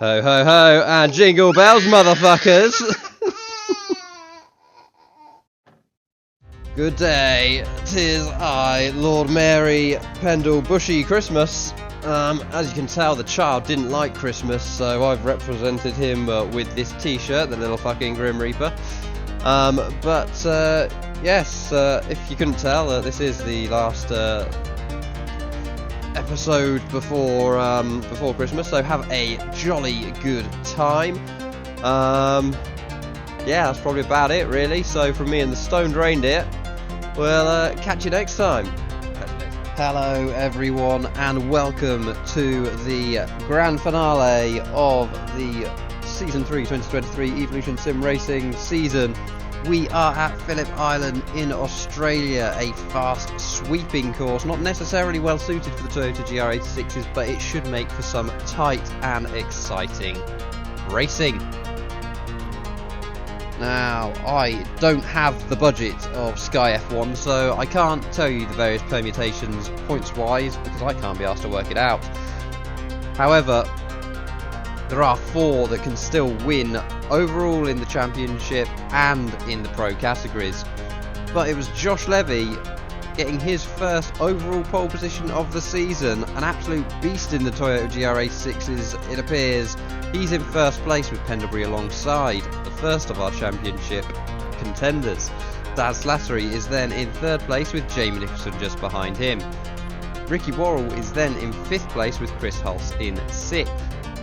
Ho ho ho and jingle bells, motherfuckers! Good day, 'tis I, Lord Mary Pendle Bushy Christmas. As you can tell, the child didn't like Christmas, so I've represented him with this t-shirt, the little fucking Grim Reaper. Yes, if you couldn't tell, this is the last episode before Christmas, so have a jolly good time. Yeah, that's probably about it, really. So from me and the Stoned Reindeer, we'll catch you next time. Hello everyone, and welcome to the grand finale of the Season 3 2023 Evolution Sim Racing season. We are at Phillip Island in Australia, a fast sweeping course, not necessarily well suited for the Toyota GR86's, but it should make for some tight and exciting racing. Now, I don't have the budget of Sky F1, so I can't tell you the various permutations points-wise, because I can't be asked to work it out. However, there are 4 that can still win overall in the championship and in the pro categories. But it was Josh Levy getting his first overall pole position of the season, an absolute beast in the Toyota GR86's, it appears. He's in first place with Pendlebury alongside, the first of our championship contenders. Dan Slattery is then in third place with Jamie Nicholson just behind him. Ricky Worrell is then in 5th place with Chris Hulse in 6th.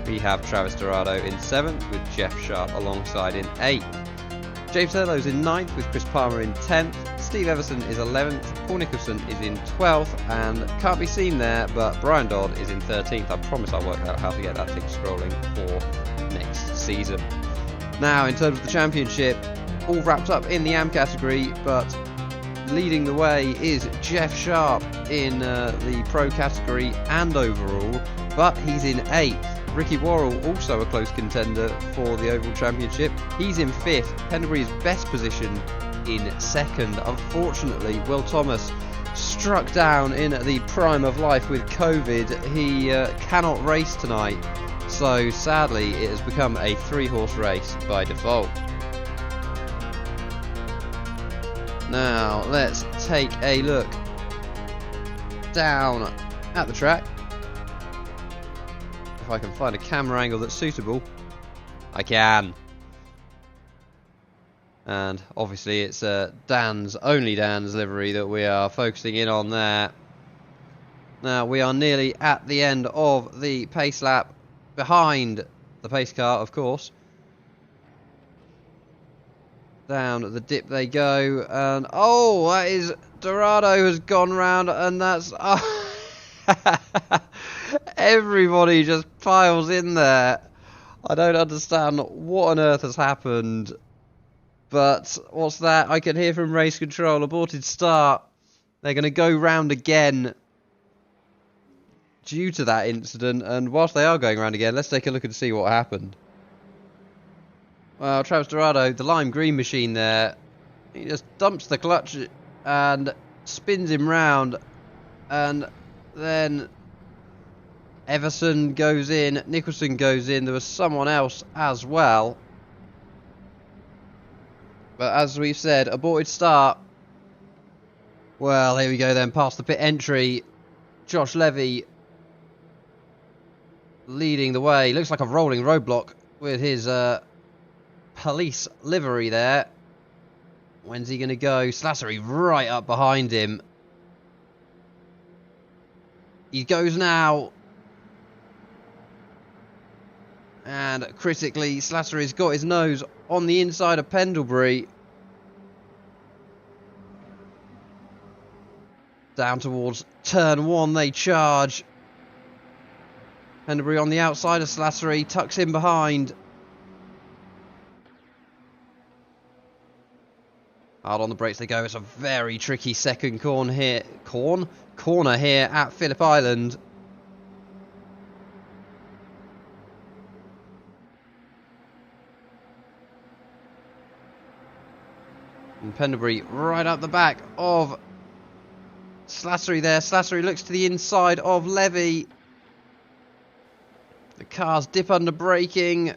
We have Travis Dorado in 7th with Jeff Sharp alongside in 8th. James Hurlow's in 9th with Chris Palmer in 10th. Steve Everson is 11th. Paul Nicholson is in 12th and can't be seen there, but Brian Dodd is in 13th. I promise I'll work out how to get that thing scrolling for next season. Now, in terms of the championship, all wrapped up in the AM category, but leading the way is Jeff Sharp in the pro category and overall, but he's in 8th. Ricky Worrell, also a close contender for the overall championship. He's in 5th. Pendlebury's best position in 2nd. Unfortunately, Will Thomas struck down in the prime of life with COVID. He cannot race tonight, so sadly it has become a 3-horse race by default. Now let's take a look down at the track. If I can find a camera angle that's suitable, I can. And obviously it's only Dan's livery that we are focusing in on there. Now we are nearly at the end of the pace lap, behind the pace car of course. Down the dip they go, and oh, that is Dorado has gone round, and that's everybody just piles in there. I don't understand what on earth has happened, but what's that? I can hear from race control, aborted start. They're going to go round again due to that incident, and whilst they are going round again, let's take a look and see what happened. Well, Travis Dorado, the lime green machine there, he just dumps the clutch and spins him round, and then Everson goes in, Nicholson goes in, there was someone else as well. But as we've said, aborted start. Well, here we go then, past the pit entry. Josh Levy leading the way. Looks like a rolling roadblock with his police livery there. When's he going to go? Slattery right up behind him. He goes now. And critically, Slattery's got his nose on the inside of Pendlebury. Down towards turn 1 they charge. Pendlebury on the outside of Slattery, tucks in behind. Hard on the brakes they go. It's a very tricky second corner here at Phillip Island. And Pendlebury right up the back of Slattery there. Slattery looks to the inside of Levy. The cars dip under braking.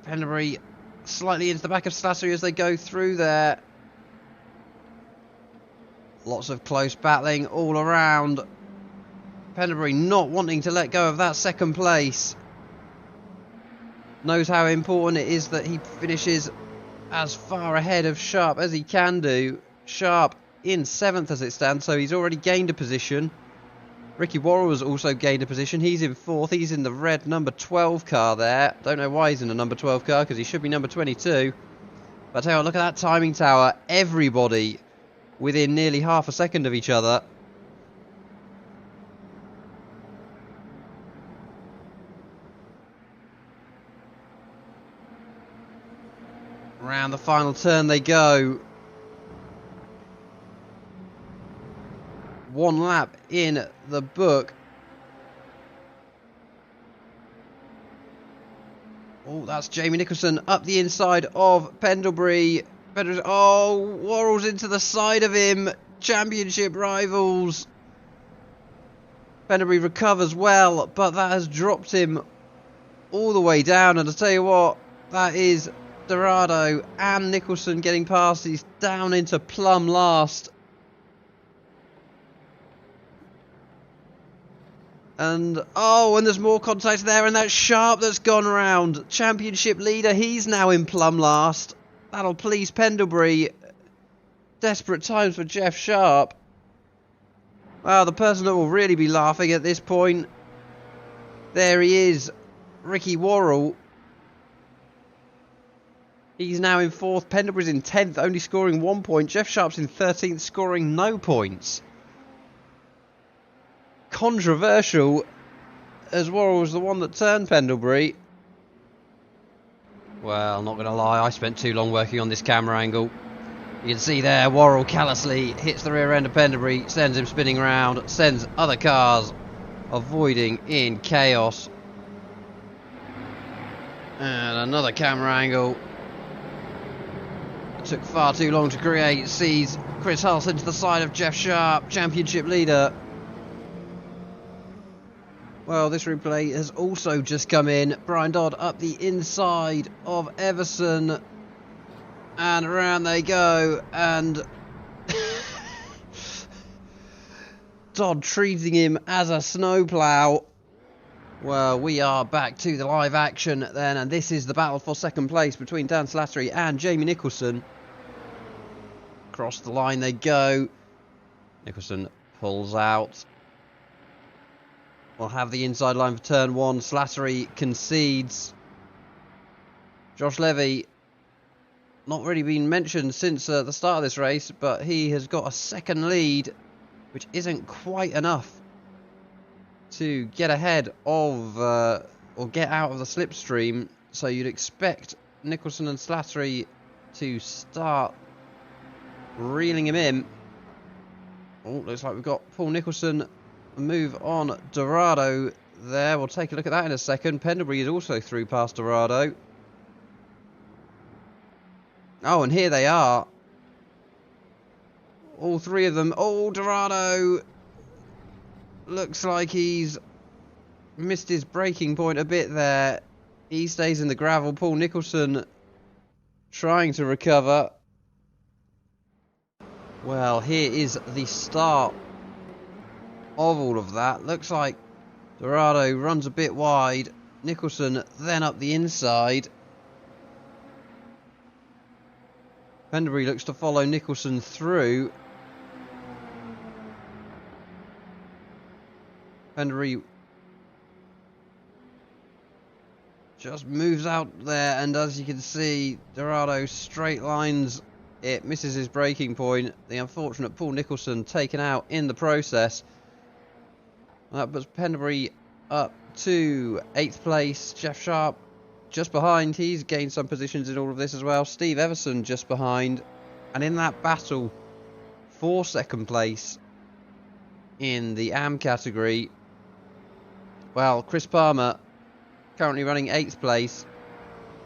Pendlebury slightly into the back of Slattery as they go through there. Lots of close battling all around. Pendlebury not wanting to let go of that second place. Knows how important it is that he finishes as far ahead of Sharp as he can do. Sharp in 7th as it stands, so he's already gained a position. Ricky Worrell has also gained a position. He's in 4th. He's in the red number 12 car there. Don't know why he's in the number 12 car, because he should be number 22. But I tell you what, look at that timing tower. Everybody within nearly half a second of each other. Around the final turn they go. One lap in the book. Oh, that's Jamie Nicholson up the inside of Pendlebury. Oh, Worrell's into the side of him. Championship rivals. Pendlebury recovers well, but that has dropped him all the way down. And I tell you what, that is Dorado and Nicholson getting past. He's down into plumb last. And, oh, and there's more contact there, and that's Sharp that's gone round. Championship leader, he's now in plumb last. That'll please Pendlebury. Desperate times for Jeff Sharp. Well, the person that will really be laughing at this point, there he is, Ricky Worrell. He's now in 4th. Pendlebury's in 10th, only scoring 1 point. Jeff Sharp's in 13th, scoring no points. Controversial, as Worrell was the one that turned Pendlebury. Well, not going to lie, I spent too long working on this camera angle. You can see there, Worrell callously hits the rear end of Pendlebury, sends him spinning around, sends other cars avoiding in chaos. And another camera angle. It took far too long to create. Sees Chris Hulse into the side of Jeff Sharp, championship leader. Well, this replay has also just come in. Brian Dodd up the inside of Everson. And around they go. And Dodd treating him as a snowplow. Well, we are back to the live action then. And this is the battle for second place between Dan Slattery and Jamie Nicholson. Across the line they go. Nicholson pulls out. We'll have the inside line for turn 1. Slattery concedes. Josh Levy, not really been mentioned since the start of this race, but he has got a second lead, which isn't quite enough to get ahead of or get out of the slipstream. So you'd expect Nicholson and Slattery to start reeling him in. Oh, looks like we've got Paul Nicholson. Move on Dorado there. We'll take a look at that in a second. Pendlebury is also through past Dorado. Oh, and here they are. All three of them. Oh, Dorado looks like he's missed his braking point a bit there. He stays in the gravel. Paul Nicholson trying to recover. Well, here is the start of all of that. Looks like Dorado runs a bit wide. Nicholson then up the inside. Pendlebury looks to follow Nicholson through. Pendlebury just moves out there, and as you can see, Dorado straight lines it, misses his braking point. The unfortunate Paul Nicholson taken out in the process. That puts Pendlebury up to 8th place. Jeff Sharp just behind. He's gained some positions in all of this as well. Steve Everson just behind. And in that battle for second place in the AM category, well, Chris Palmer currently running 8th place.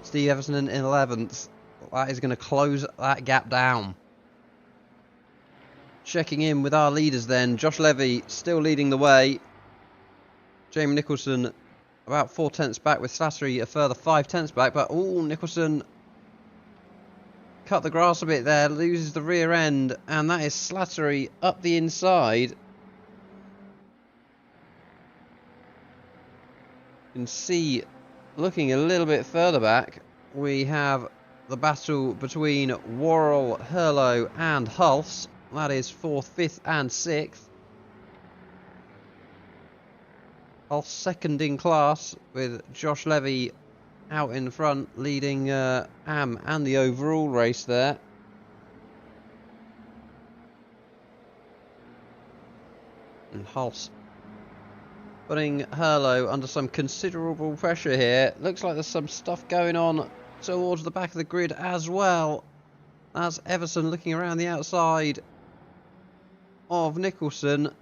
Steve Everson in 11th. That is going to close that gap down. Checking in with our leaders then. Josh Levy still leading the way. Jamie Nicholson about 4 tenths back, with Slattery a further 5 tenths back, but Nicholson cut the grass a bit there, loses the rear end, and that is Slattery up the inside. You can see, looking a little bit further back, we have the battle between Worrell, Hurlow and Hulse. That is 4th, 5th and 6th. Hulse second in class, with Josh Levy out in front, leading Am and the overall race there. And Hulse putting Hurlow under some considerable pressure here. Looks like there's some stuff going on towards the back of the grid as well. That's Everson looking around the outside of Nicholson.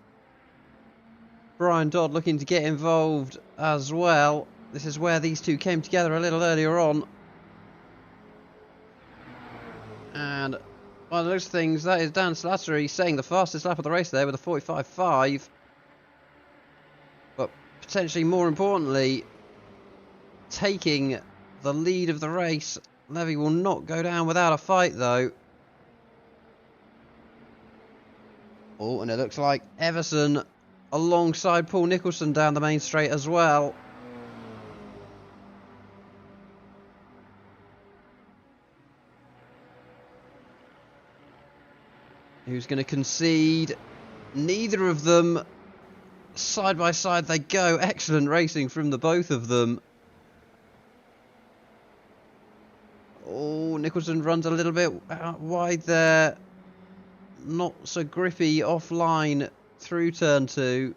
Brian Dodd looking to get involved as well. This is where these two came together a little earlier on. And by the looks of things, that is Dan Slattery saying the fastest lap of the race there with a 45.5. But potentially more importantly, taking the lead of the race. Levy will not go down without a fight though. Oh, and it looks like Everson alongside Paul Nicholson down the main straight as well. Who's going to concede? Neither of them. Side by side they go. Excellent racing from the both of them. Oh, Nicholson runs a little bit out wide there. Not so grippy offline through turn 2.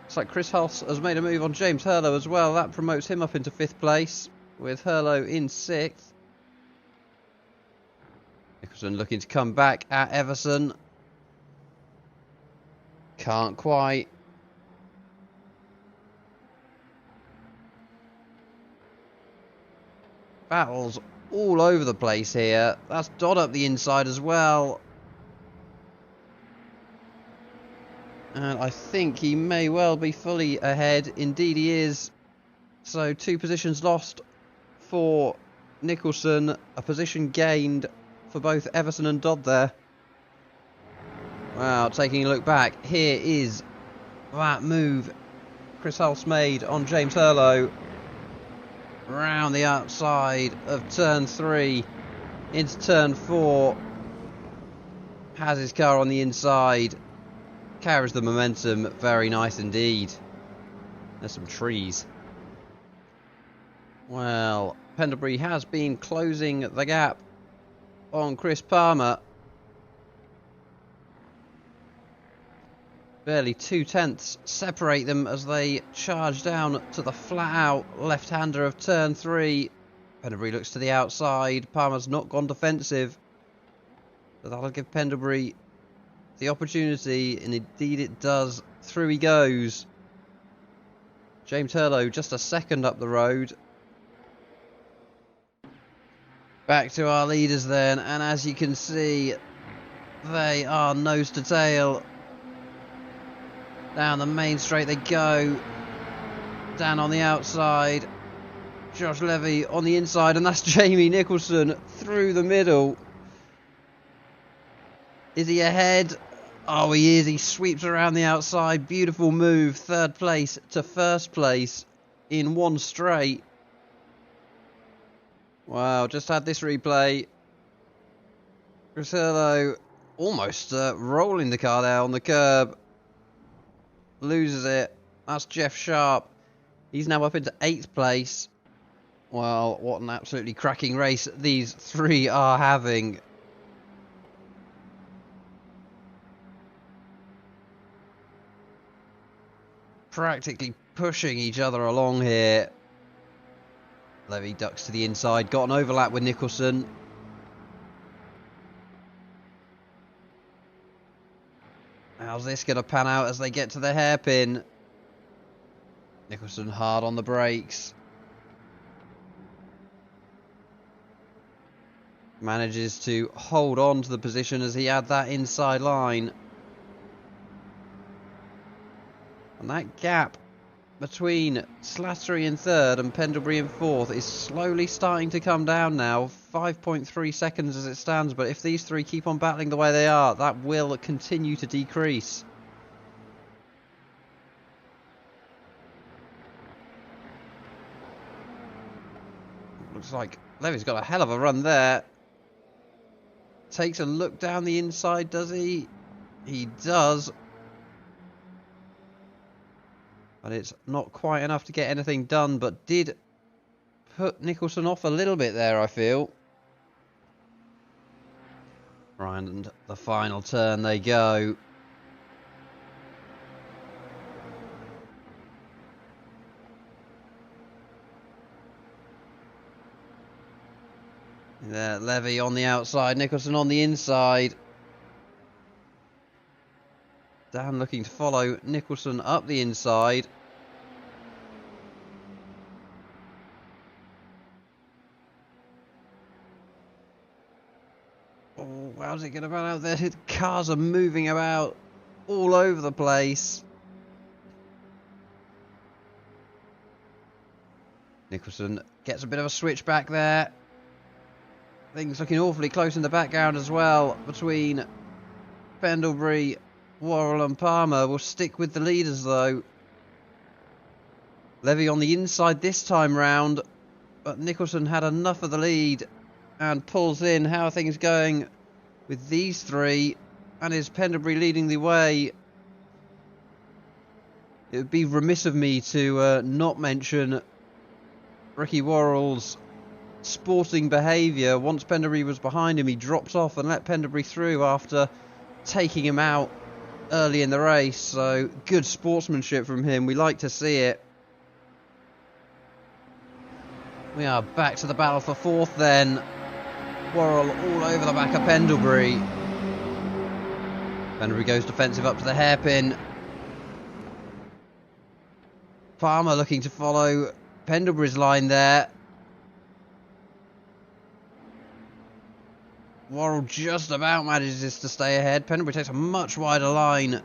Looks like Chris Hulse has made a move on James Hurlow as well. That promotes him up into 5th place, with Hurlow in 6th. Nicholson looking to come back at Everson. Can't quite. Battles all over the place here. That's Dodd up the inside as well. And I think he may well be fully ahead. Indeed he is. So 2 positions lost for Nicholson. A position gained for both Everson and Dodd there. Wow, taking a look back. Here is that move Chris Hulse made on James Hurlow. Round the outside of turn 3 into turn 4. Has his car on the inside. Carries the momentum. Very nice indeed. There's some trees. Well, Pendlebury has been closing the gap on Chris Palmer. Barely 2 tenths separate them as they charge down to the flat out left-hander of turn 3. Pendlebury looks to the outside. Palmer's not gone defensive. So that'll give Pendlebury the opportunity, and indeed it does. Through he goes. James Hurlow just a second up the road. Back to our leaders then, and as you can see, they are nose to tail. Down the main straight they go. Dan on the outside. Josh Levy on the inside, and that's Jamie Nicholson through the middle. Is he ahead? Oh, he is. He sweeps around the outside. Beautiful move. 3rd place to 1st place in one straight. Wow, just had this replay. Chris Hurlow almost rolling the car there on the curb. Loses it. That's Jeff Sharp. He's now up into 8th place. Well, what an absolutely cracking race these 3 are having. Practically pushing each other along here. Levy ducks to the inside. Got an overlap with Nicholson. How's this going to pan out as they get to the hairpin? Nicholson hard on the brakes. Manages to hold on to the position as he had that inside line. And that gap between Slattery in third and Pendlebury in fourth is slowly starting to come down now. 5.3 seconds as it stands, but if these three keep on battling the way they are, that will continue to decrease. Looks like Levy's got a hell of a run there. Takes a look down the inside, does he? He does. But it's not quite enough to get anything done, but did put Nicholson off a little bit there, I feel. Right, and the final turn they go. There, Levy on the outside, Nicholson on the inside. Dan looking to follow Nicholson up the inside. Oh, how's it going to run out there? The cars are moving about all over the place. Nicholson gets a bit of a switch back there. Things looking awfully close in the background as well between Pendlebury, Worrell and Palmer. Will stick with the leaders though. Levy on the inside this time round, but Nicholson had enough of the lead and pulls in. How are things going with these three? And is Pendlebury leading the way? It would be remiss of me to not mention Ricky Worrell's sporting behaviour. Once Pendlebury was behind him, he dropped off and let Pendlebury through after taking him out early in the race. So good sportsmanship from him. We like to see it. We are back to the battle for fourth then. Worrell all over the back of Pendlebury. Pendlebury goes defensive up to the hairpin. Palmer looking to follow Pendlebury's line there. Worrell just about manages to stay ahead. Pendlebury takes a much wider line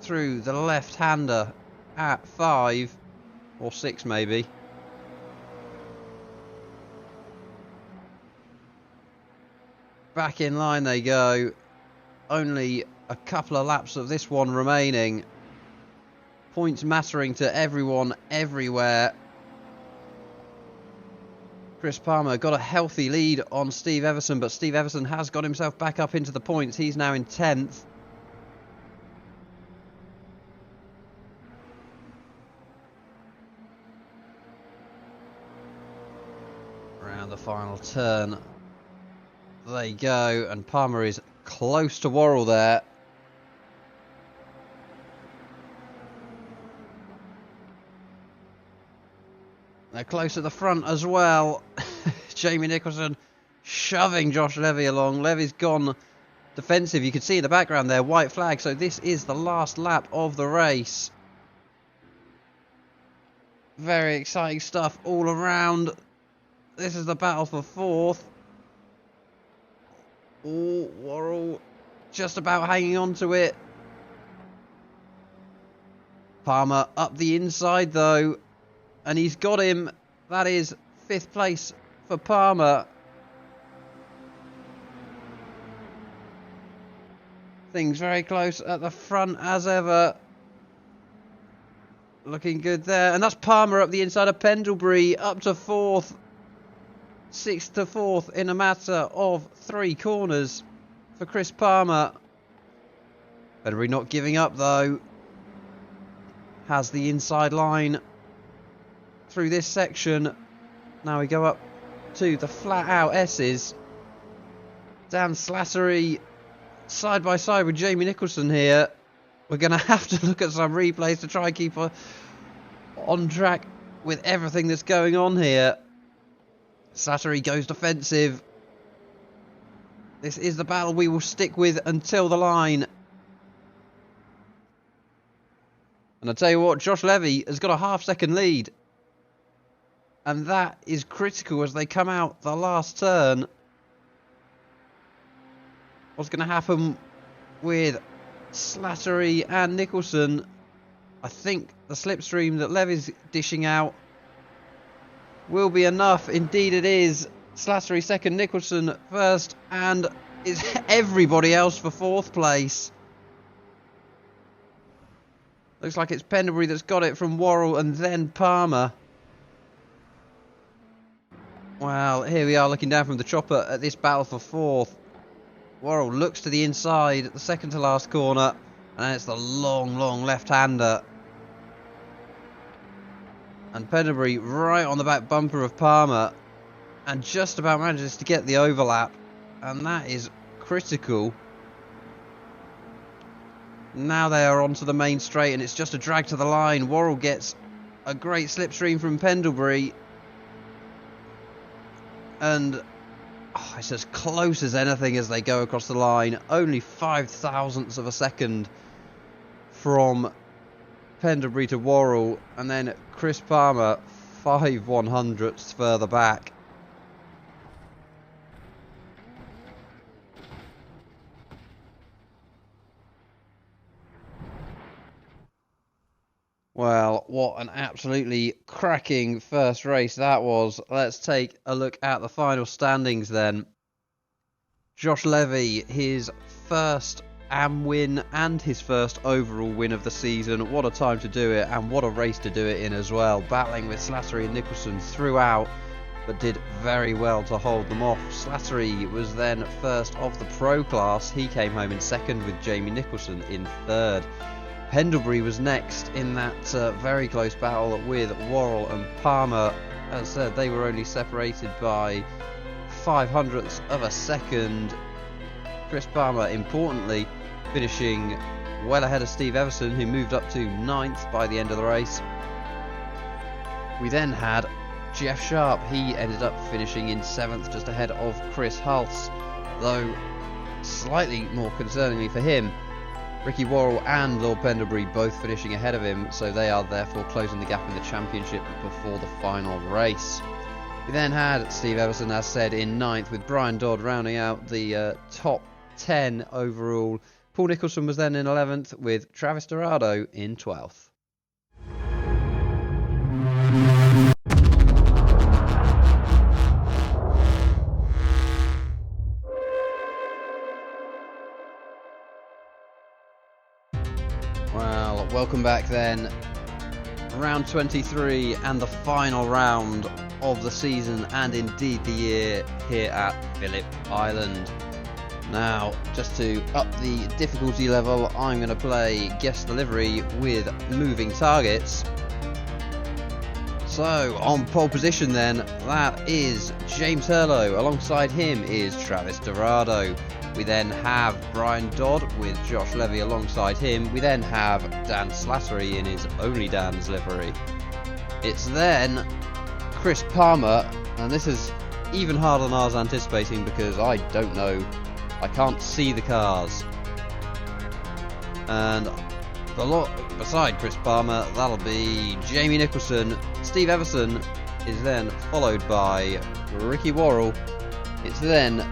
through the left-hander at 5 or 6 maybe. Back in line they go. Only a couple of laps of this one remaining. Points mattering to everyone, everywhere. Chris Palmer got a healthy lead on Steve Everson, but Steve Everson has got himself back up into the points. He's now in 10th. Around the final turn they go, and Palmer is close to Worrell there. They're close at the front as well. Jamie Nicholson shoving Josh Levy along. Levy's gone defensive. You can see in the background there, white flag. So this is the last lap of the race. Very exciting stuff all around. This is the battle for fourth. Oh, Worrell just about hanging on to it. Palmer up the inside though. And he's got him. That is 5th place for Palmer. Things very close at the front as ever. Looking good there. And that's Palmer up the inside of Pendlebury. Up to 4th. 6th to 4th in a matter of 3 corners for Chris Palmer. Pendlebury not giving up though. Has the inside line through this section. Now we go up to the flat out S's. Dan Slattery side by side with Jamie Nicholson here. We're going to have to look at some replays to try and keep on track with everything that's going on here. Slattery goes defensive. This is the battle we will stick with until the line. And I tell you what, Josh Levy has got a half-second lead. And that is critical as they come out the last turn. What's going to happen with Slattery and Nicholson? I think the slipstream that Levy's dishing out will be enough. Indeed it is. Slattery second, Nicholson first, and it's everybody else for fourth place. Looks like it's Pendlebury that's got it from Worrell and then Palmer. Well, here we are looking down from the chopper at this battle for fourth. Worrell looks to the inside, the second to last corner, and it's the long left-hander. And Pendlebury right on the back bumper of Palmer, and just about manages to get the overlap, and that is critical. Now they are onto the main straight, and it's just a drag to the line. Worrell gets a great slipstream from Pendlebury, and it's as close as anything as they go across the line. Only 0.05 of a second from Pendlebury to Worrell, and then Chris Palmer 0.05 further back. Well, what an absolutely cracking first race that was. Let's take a look at the final standings then. Josh Levy, his first AM win and his first overall win of the season. What a time to do it, and what a race to do it in as well. Battling with Slattery and Nicholson throughout, but did very well to hold them off. Slattery was then first of the pro class. He came home in second with Jamie Nicholson in third. Pendlebury was next in that very close battle with Worrell and Palmer. As I said, they were only separated by 0.05 of a second. Chris Palmer, importantly, finishing well ahead of Steve Everson, who moved up to 9th by the end of the race. We then had Jeff Sharp. He ended up finishing in 7th, just ahead of Chris Hulse, though slightly more concerningly for him, Ricky Worrell and Lord Pendlebury both finishing ahead of him, so they are therefore closing the gap in the championship before the final race. We then had Steve Everson, as said, in 9th, with Brian Dodd rounding out the top 10 overall. Paul Nicholson was then in 11th, with Travis Dorado in 12th. Well, welcome back then. Round 23 and the final round of the season and indeed the year here at Phillip Island. Now, just to up the difficulty level, I'm going to play Guess the Livery with moving targets. So, on pole position then, that is James Hurlow. Alongside him is Travis Dorado. We then have Brian Dodd with Josh Levy alongside him. We then have Dan Slattery in his only Dan's livery. It's then Chris Palmer, and this is even harder than I was anticipating because I don't know. I can't see the cars. And the lot beside Chris Palmer, that'll be Jamie Nicholson. Steve Everson is then followed by Ricky Worrell. It's then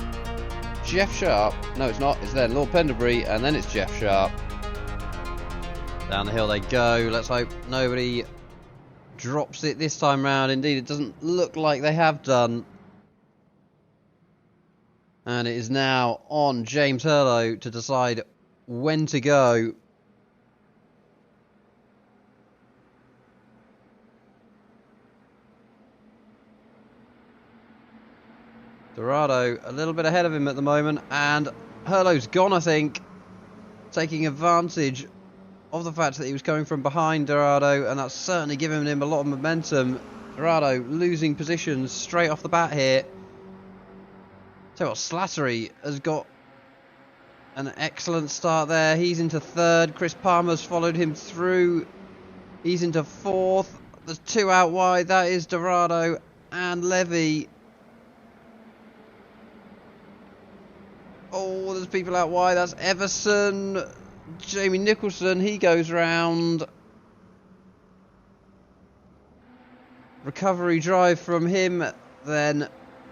Jeff Sharp. No, it's not. It's then Lord Pendlebury, and then it's Jeff Sharp. Down the hill they go. Let's hope nobody drops it this time round. Indeed, it doesn't look like they have done. And it is now on James Hurlow to decide when to go. Dorado a little bit ahead of him at the moment, and Hurlow's gone, I think, taking advantage of the fact that he was coming from behind Dorado, and that's certainly given him a lot of momentum. Dorado losing positions straight off the bat here. Tell you what, Slattery has got an excellent start there. He's into 3rd. Chris Palmer's followed him through. He's into 4th. There's 2 out wide. That is Dorado and Levy. Oh, there's people out wide. That's Everson. Jamie Nicholson, he goes round. Recovery drive from him. Then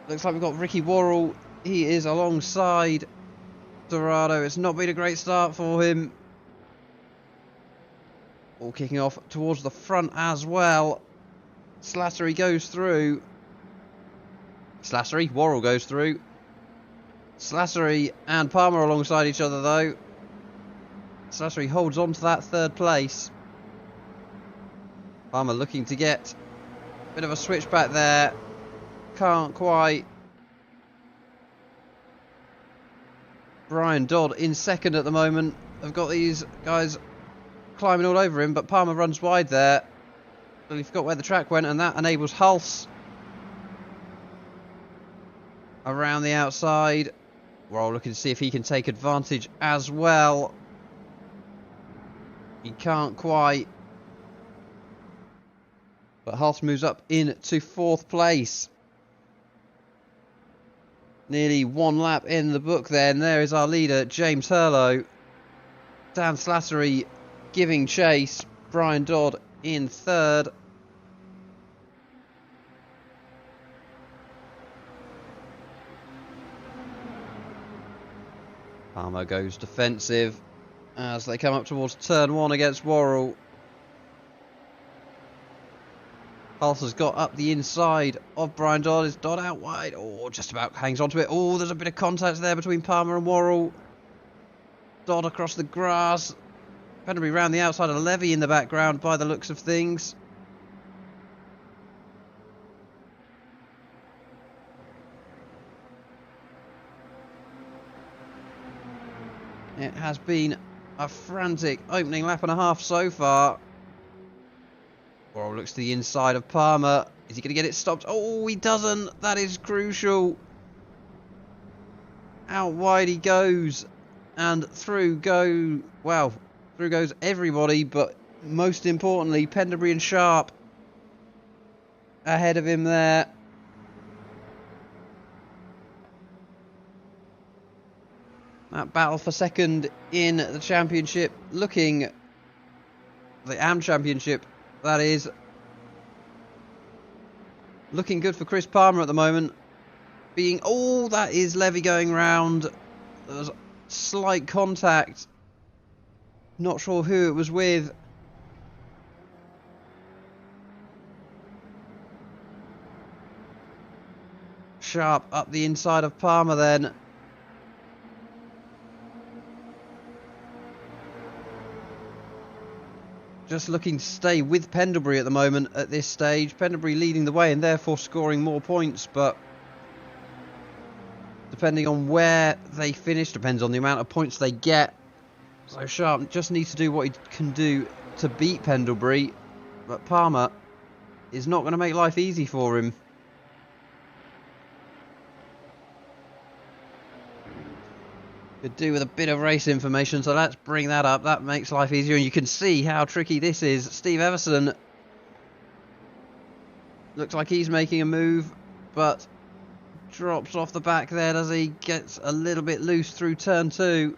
looks like we've got Ricky Worrell. He is alongside Dorado. It's not been a great start for him. All kicking off towards the front as well. Slattery goes through. Worrell goes through. Slattery and Palmer alongside each other though. Slattery holds on to that third place. Palmer looking to get a bit of a switchback there. Can't quite. Brian Dodd in second at the moment. I've got these guys climbing all over him, but Palmer runs wide there. Well, he forgot where the track went, and that enables Hulse around the outside. We're all looking to see if he can take advantage as well. He can't quite. But Hulse moves up into 4th place. Nearly 1 lap in the book then. There is our leader, James Hurlow. Dan Slattery giving chase. Brian Dodd in 3rd. Palmer goes defensive as they come up towards turn 1 against Worrell. Hulse has got up the inside of Brian Dodd. Is Dodd out wide? Oh, just about hangs onto it. Oh, there's a bit of contact there between Palmer and Worrell. Dodd across the grass. Pendlebury round the outside of Levy in the background by the looks of things. It has been a frantic opening lap and a half so far. Worrell looks to the inside of Palmer. Is he going to get it stopped? Oh, he doesn't. That is crucial. Out wide he goes. And through goes everybody, but most importantly, Pendlebury and Sharp ahead of him there. That battle for second in the championship, the AM championship, that is, looking good for Chris Palmer at the moment. That is Levy going round. There was slight contact. Not sure who it was with. Sharp up the inside of Palmer then. Just looking to stay with Pendlebury at the moment at this stage. Pendlebury leading the way and therefore scoring more points, but depending on where they finish, depends on the amount of points they get. So Sharp just needs to do what he can do to beat Pendlebury, but Palmer is not going to make life easy for him. Could do with a bit of race information, so let's bring that up. That makes life easier, and you can see how tricky this is. Steve Everson looks like he's making a move, but drops off the back there as he gets a little bit loose through turn 2.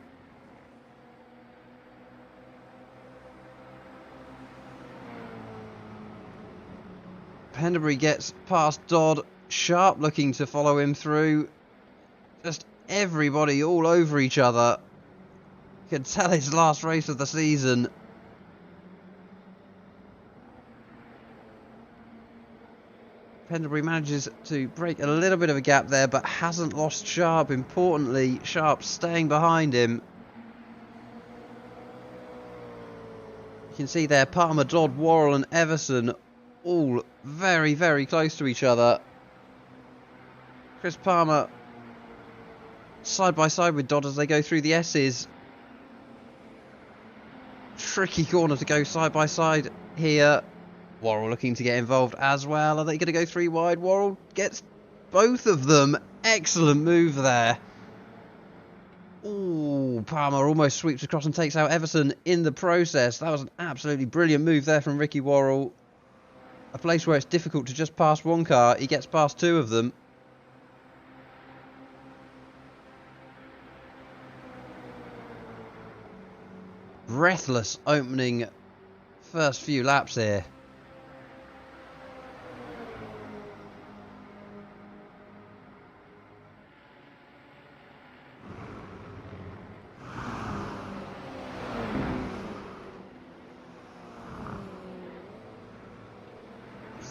Pendlebury gets past Dodd. Sharp looking to follow him through. Just everybody all over each other. You can tell it's last race of the season. Pendlebury manages to break a little bit of a gap there, but hasn't lost Sharp. Importantly, Sharp staying behind him. You can see there Palmer, Dodd, Worrell and Everson all very, very close to each other. Chris Palmer side by side with Dodd as they go through the S's. Tricky corner to go side by side here. Worrell looking to get involved as well. Are they going to go 3 wide? Worrell gets both of them. Excellent move there. Ooh, Palmer almost sweeps across and takes out Everson in the process. That was an absolutely brilliant move there from Ricky Worrell. A place where it's difficult to just pass one car. He gets past 2 of them. Breathless opening first few laps here.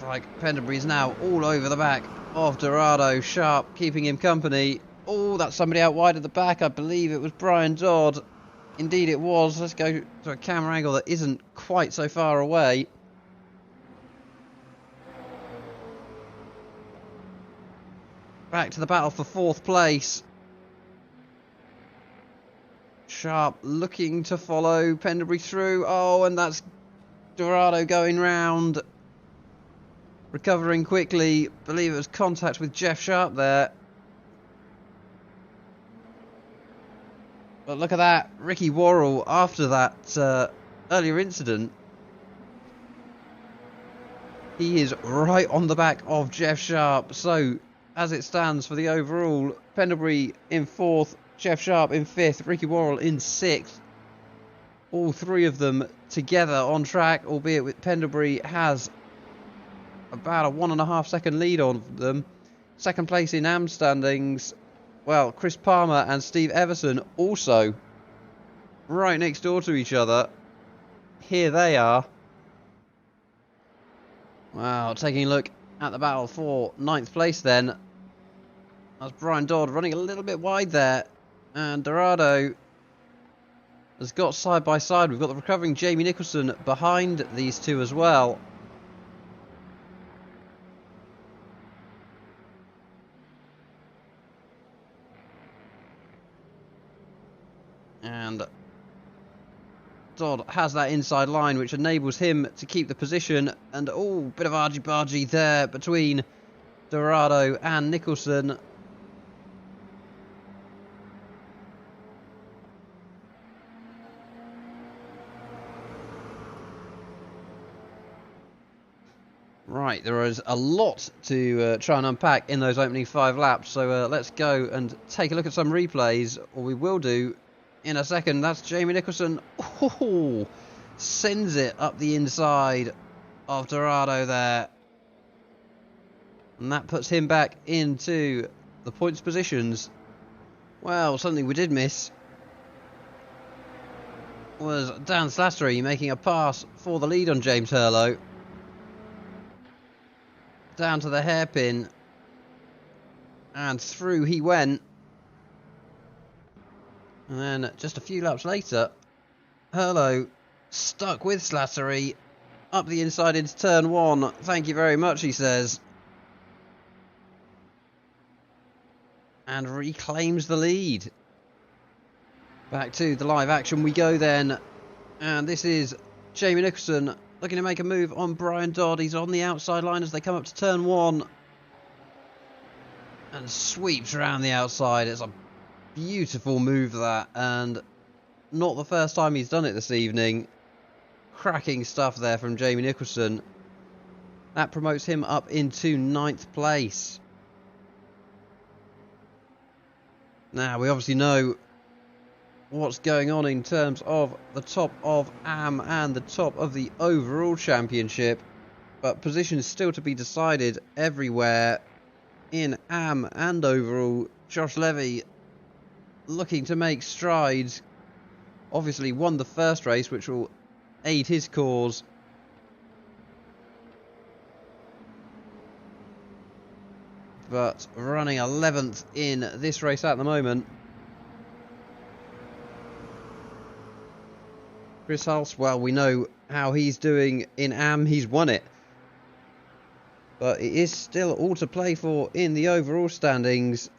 Looks like Pendlebury's now all over the back of Dorado. Sharp keeping him company. Oh, that's somebody out wide at the back. I believe it was Brian Dodd. Indeed it was. Let's go to a camera angle that isn't quite so far away. Back to the battle for 4th place. Sharp looking to follow Pendlebury through. Oh, and that's Dorado going round. Recovering quickly. Believe it was contact with Jeff Sharp there. But look at that. Ricky Worrell, after that earlier incident, he is right on the back of Jeff Sharp. So, as it stands for the overall, Pendlebury in 4th, Jeff Sharp in 5th, Ricky Worrell in 6th. All 3 of them together on track, albeit with Pendlebury has about a 1.5 second lead on them. 2nd place in AM standings, well, Chris Palmer and Steve Everson also right next door to each other. Here they are. Wow, taking a look at the battle for 9th place then. That's Brian Dodd running a little bit wide there. And Dorado has got side by side. We've got the recovering Jamie Nicholson behind these two as well. And Dodd has that inside line which enables him to keep the position. And oh, bit of argy-bargy there between Dorado and Nicholson. Right, there is a lot to try and unpack in those opening 5 laps, so let's go and take a look at some replays, or we will do in a second. That's Jamie Nicholson. Oh, sends it up the inside of Dorado there. And that puts him back into the points positions. Well, something we did miss was Dan Slattery making a pass for the lead on James Hurlow. Down to the hairpin, and through he went. And then just a few laps later, Hurlow stuck with Slattery up the inside into turn 1. Thank you very much, he says, and reclaims the lead. Back to the live action we go then, and this is Jamie Nicholson looking to make a move on Brian Dodd. He's on the outside line as they come up to turn 1. And sweeps around the outside. It's a beautiful move, that. And not the first time he's done it this evening. Cracking stuff there from Jamie Nicholson. That promotes him up into 9th place. Now, we obviously know what's going on in terms of the top of AM and the top of the overall championship, but positions still to be decided everywhere in AM and overall. Josh Levy looking to make strides. Obviously won the first race, which will aid his cause. But running 11th in this race at the moment. Chris Hulse, well, we know how he's doing in AM. He's won it. But it is still all to play for in the overall standings.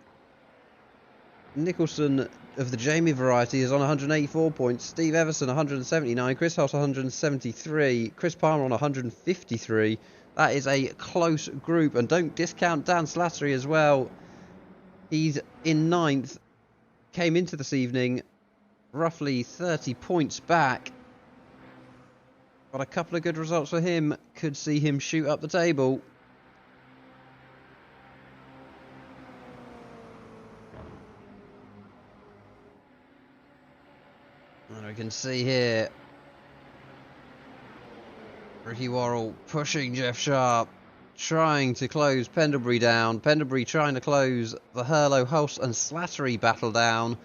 Nicholson of the Jamie variety is on 184 points. Steve Everson 179. Chris Hulse 173. Chris Palmer on 153. That is a close group. And don't discount Dan Slattery as well. He's in 9th. Came into this evening roughly 30 points back, but a couple of good results for him could see him shoot up the table. And we can see here Ricky Worrell pushing Jeff Sharp, trying to close Pendlebury down. Pendlebury trying to close the Hurlow, Hulse and Slattery battle down.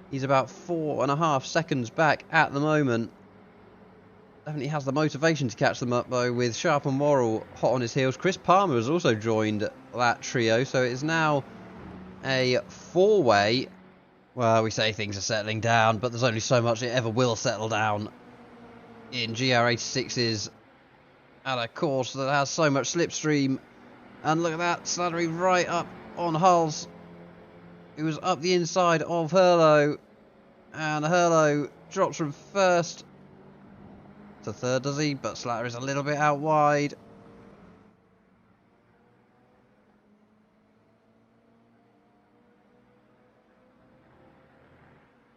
He's about 4.5 seconds back at the moment. definitely has the motivation to catch them up, though, with Sharp and Worrell hot on his heels. Chris Palmer has also joined that trio, so it is now a four-way. Well, we say things are settling down, but there's only so much it ever will settle down in GR86's at a course that has so much slipstream. And look at that, Slattery right up on Hulse. He was up the inside of Hurlo, and Hurlo drops from first to third, does he? But Slattery's a little bit out wide.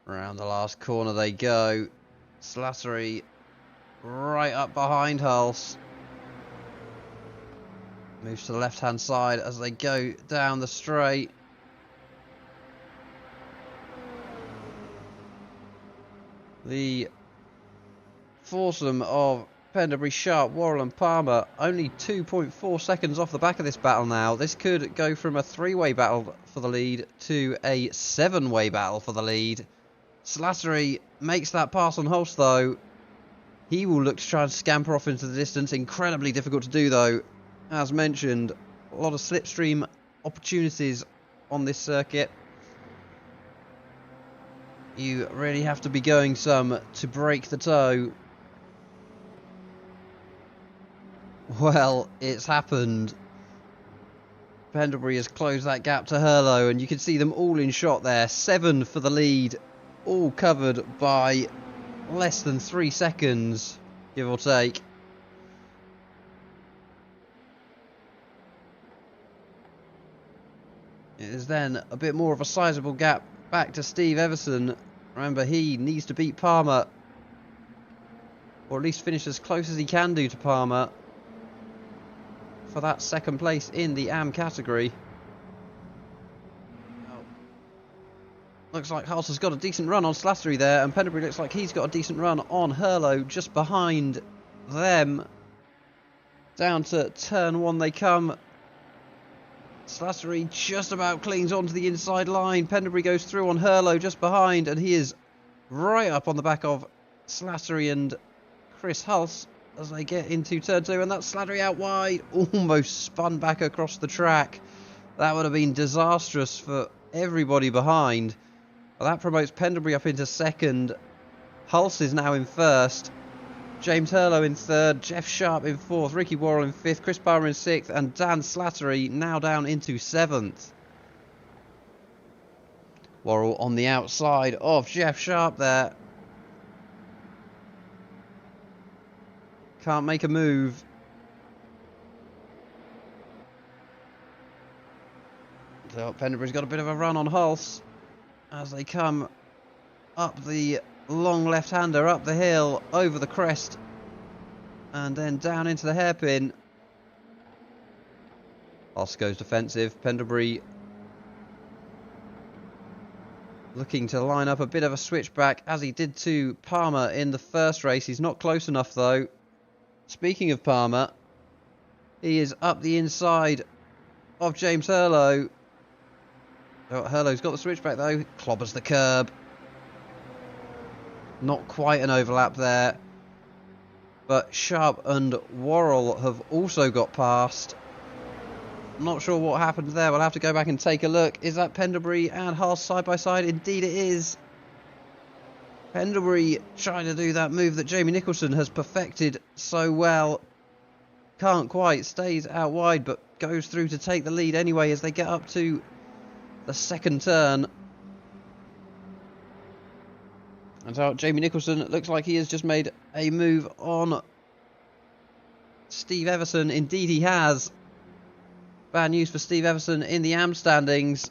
Around the last corner they go. Slattery right up behind Hulse. Moves to the left-hand side as they go down the straight. The foursome of Pendlebury, Sharp, Worrell and Palmer only 2.4 seconds off the back of this battle now. This could go from a three-way battle for the lead to a seven-way battle for the lead. Slattery makes that pass on Hulse though. He will look to try and scamper off into the distance. Incredibly difficult to do though. As mentioned, a lot of slipstream opportunities on this circuit. You really have to be going some to break the toe. Well, it's happened. Pendlebury has closed that gap to Hurlo, and you can see them all in shot there. 7 for the lead, all covered by less than 3 seconds, give or take. It is then a bit more of a sizable gap back to Steve Everson. Remember, he needs to beat Palmer, or at least finish as close as he can do to Palmer for that second place in the AM category. Looks like Hulse has got a decent run on Slattery there, and Pendlebury looks like he's got a decent run on Hurlo just behind them. Down to turn 1 they come. Slattery just about clings onto the inside line. Pendlebury goes through on Hurlo just behind, and he is right up on the back of Slattery and Chris Hulse as they get into turn 2, and that's Slattery out wide, almost spun back across the track. That would have been disastrous for everybody behind. Well, that promotes Pendlebury up into second. Hulse is now in first. James Hurlo in third, Jeff Sharp in fourth, Ricky Worrell in fifth, Chris Palmer in sixth, and Dan Slattery now down into seventh. Worrell on the outside of Jeff Sharp there. Can't make a move. So Pendlebury's got a bit of a run on Hulse as they come up the long left-hander, up the hill, over the crest, and then down into the hairpin. Hulse goes defensive. Pendlebury looking to line up a bit of a switchback, as he did to Palmer in the first race. He's not close enough though. Speaking of Palmer, he is up the inside of James Hurlo. Oh, Hurlo's got the switchback though, clobbers the curb. Not quite an overlap there. But Sharp and Worrell have also got past. Not sure what happened there. We'll have to go back and take a look. Is that Pendlebury and Hulse side by side? Indeed it is. Pendlebury trying to do that move that Jamie Nicholson has perfected so well. Can't quite. Stays out wide, but goes through to take the lead anyway as they get up to the second turn. And so Jamie Nicholson looks like he has just made a move on Steve Everson. Indeed he has. Bad news for Steve Everson in the AM standings.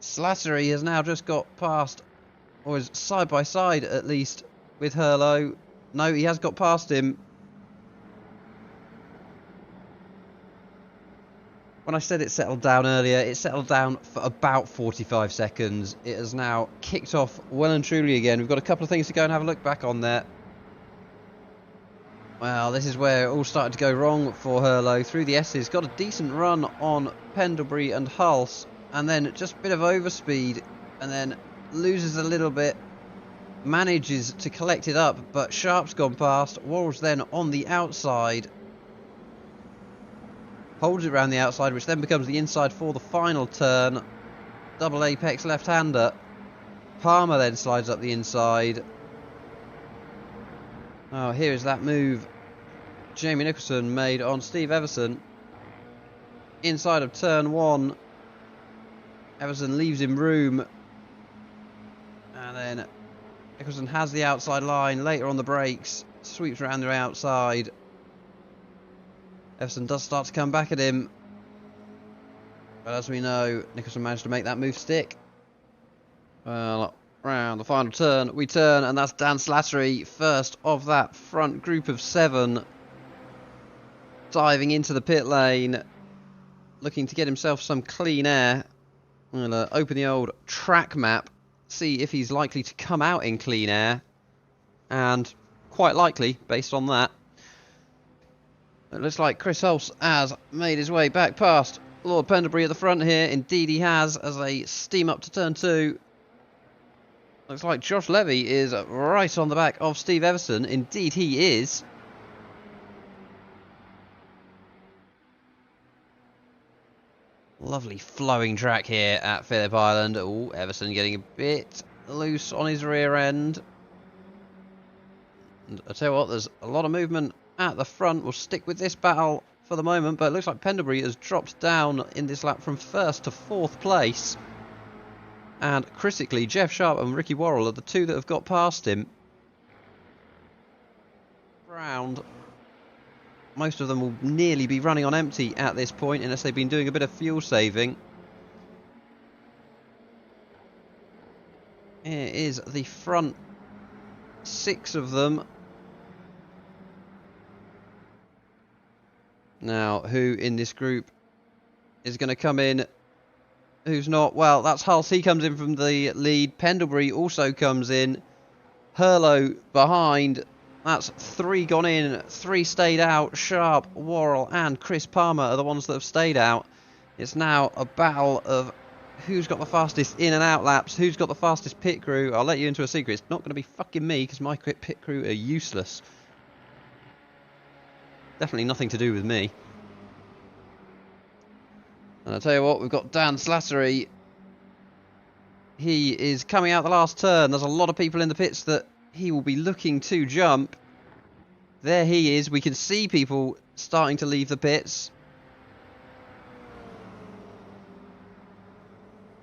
Slattery has now just got past, or is side by side at least, with Hurlo. No, he has got past him. When I said it settled down earlier, it settled down for about 45 seconds. It has now kicked off well and truly again. We've got a couple of things to go and have a look back on there. Well, this is where it all started to go wrong for Hurlo. Through the S's, got a decent run on Pendlebury and Hulse, and then just a bit of overspeed, and then loses a little bit. manages to collect it up, but Sharp's gone past. Worrell's then on the outside. Holds it around the outside, which then becomes the inside for the final turn. Double apex left-hander. Palmer then slides up the inside. Oh, here is that move Jamie Nicholson made on Steve Everson. Inside of turn 1. Everson leaves him room. And then Nicholson has the outside line later on the brakes. Sweeps around the outside. Everson does start to come back at him. But as we know, Nicholson managed to make that move stick. Well, round the final turn, we turn, and that's Dan Slattery, first of that front group of 7. Diving into the pit lane, looking to get himself some clean air. I'm going to open the old track map, see if he's likely to come out in clean air. And quite likely, based on that. It looks like Chris Hulse has made his way back past Lord Penderbury at the front here. Indeed he has, as they steam up to turn 2. Looks like Josh Levy is right on the back of Steve Everson. Indeed he is. Lovely flowing track here at Phillip Island. Oh, Everson getting a bit loose on his rear end. And I tell you what, there's a lot of movement at the front. We'll stick with this battle for the moment, but it looks like Penderbury has dropped down in this lap from 1st to 4th place. And critically, Jeff Sharp and Ricky Worrell are the 2 that have got past him. Round. Most of them will nearly be running on empty at this point, unless they've been doing a bit of fuel saving. Here is the front 6 of them. Now, who in this group is going to come in? Who's not? Well, that's Hulse. He comes in from the lead. Pendlebury also comes in. Hurlo behind. That's 3 gone in, 3 stayed out. Sharp, Worrell and Chris Palmer are the ones that have stayed out. It's now a battle of who's got the fastest in and out laps, who's got the fastest pit crew. I'll let you into a secret. It's not going to be fucking me, because my pit crew are useless. Definitely nothing to do with me. And I'll tell you what, we've got Dan Slattery. He is coming out the last turn. There's a lot of people in the pits that he will be looking to jump. There he is. We can see people starting to leave the pits.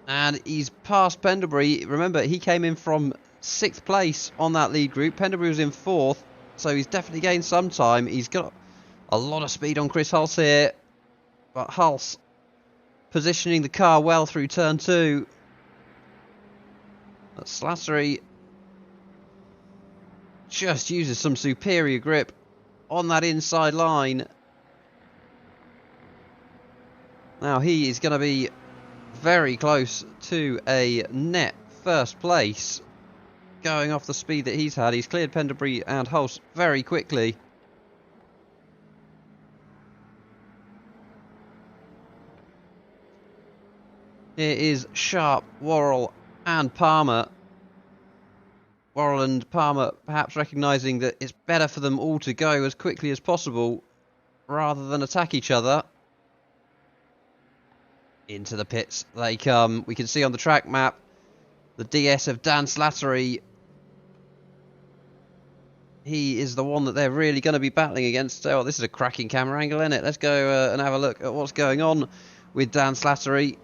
And he's past Pendlebury. Remember, he came in from 6th place on that lead group. Pendlebury was in 4th, so he's definitely gained some time. He's got a lot of speed on Chris Hulse here. But Hulse positioning the car well through turn 2. But Slattery just uses some superior grip on that inside line. Now he is going to be very close to a net first place, going off the speed that he's had. He's cleared Pendlebury and Hulse very quickly. Here is Sharp, Worrell and Palmer. Worrell and Palmer perhaps recognising that it's better for them all to go as quickly as possible rather than attack each other. Into the pits they come. We can see on the track map the DS of Dan Slattery. He is the one that they're really going to be battling against. Oh, this is a cracking camera angle, isn't it? Let's go and have a look at what's going on with Dan Slattery.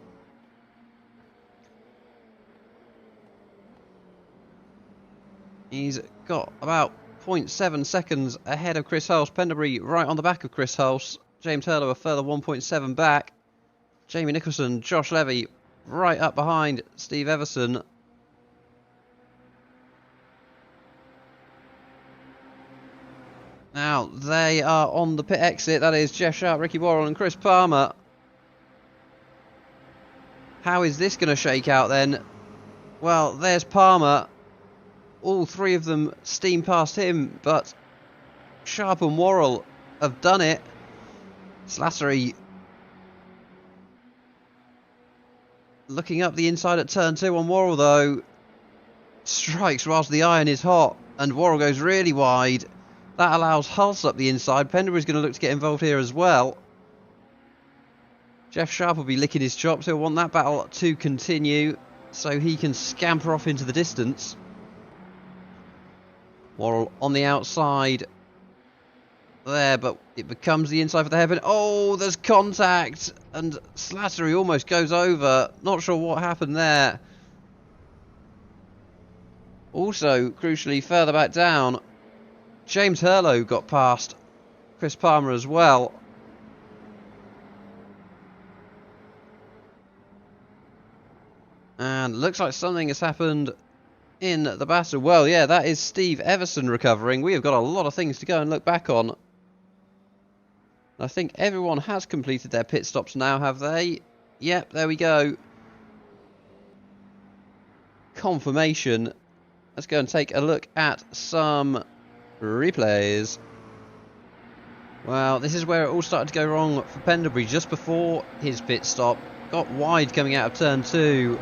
He's got about 0.7 seconds ahead of Chris Hulse. Pendlebury right on the back of Chris Hulse. James Hurlo a further 1.7 back. Jamie Nicholson, Josh Levy right up behind Steve Everson. Now they are on the pit exit. That is Jeff Sharp, Ricky Worrell and Chris Palmer. How is this going to shake out then? Well, there's Palmer. All 3 of them steam past him, but Sharp and Worrell have done it. Slattery looking up the inside at turn 2 on Worrell though. strikes whilst the iron is hot, and Worrell goes really wide. That allows Hulse up the inside. Pendlebury's going to look to get involved here as well. Jeff Sharp will be licking his chops. He'll want that battle to continue so he can scamper off into the distance. Worrell on the outside there, but it becomes the inside for the hairpin. Oh, there's contact, and Slattery almost goes over. Not sure what happened there. Also, crucially, further back down, James Hurlow got past Chris Palmer as well. And looks like something has happened in the battle. Well, yeah, that is Steve Everson recovering. We have got a lot of things to go and look back on. I think everyone has completed their pit stops now, have they? Yep, there we go. Confirmation. Let's go and take a look at some replays. Well, this is where it all started to go wrong for Pendlebury just before his pit stop. Got wide coming out of turn 2.